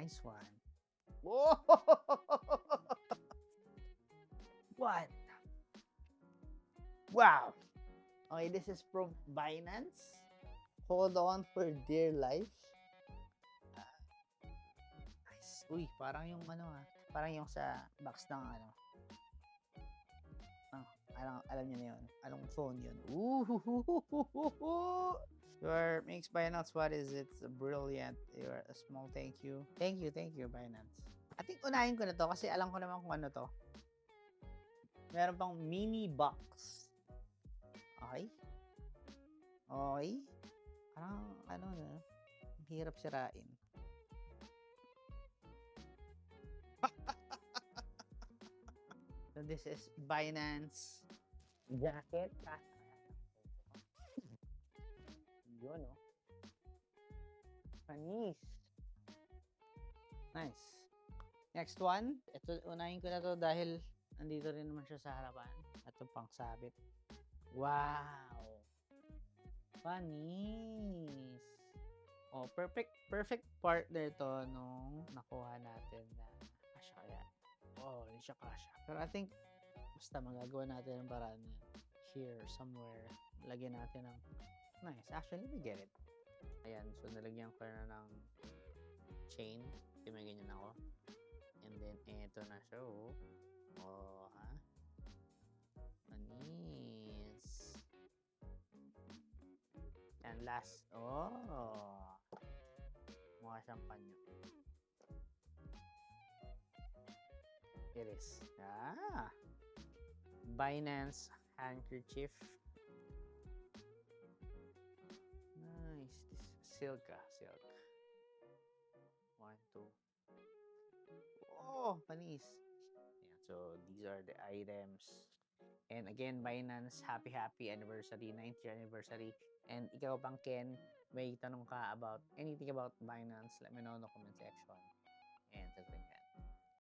Nice one. Whoa! What? Wow. Okay, this is from Binance. Hold on for dear life. Nice. Uy, parang yung parang yung sa box ng alam niyo na yun. Anong phone yun? Ooh! Your Mix Binance, what is it? Brilliant. You're a small thank you. Thank you, Binance. I think unahin ko na to kasi alam ko naman kung ano to. Meron pang mini box. Okay? Parang hirap sirain. So this is Binance jacket. Yun, oh. Panis. Nice. Next one. Ito, unahin ko na to dahil nandito rin naman siya sa harapan. Ito pang sabit. Wow. Panis. Oh, perfect partner to nung nakuha natin na kasya kaya. Oh, hindi siya kasya. Pero I think basta magagawa natin ng paraan here somewhere. Lagyan natin ng nice. Actually, let me get it. Ayan, so nalagyan ko na ng chain. Kasi may ganyan ako. And then, eto na siya, oh. Oh, ha? Panis. And last, oh. Mukha siyang panyo. It is. Binance handkerchief. Nice. This silk. 1, 2. Oh, panis. Yeah, so these are the items. And again, Binance, happy anniversary, 9th year anniversary. And ikaw pang Ken, may tanong ka about anything about Binance, let me know in the comment section. And sasabihin ka.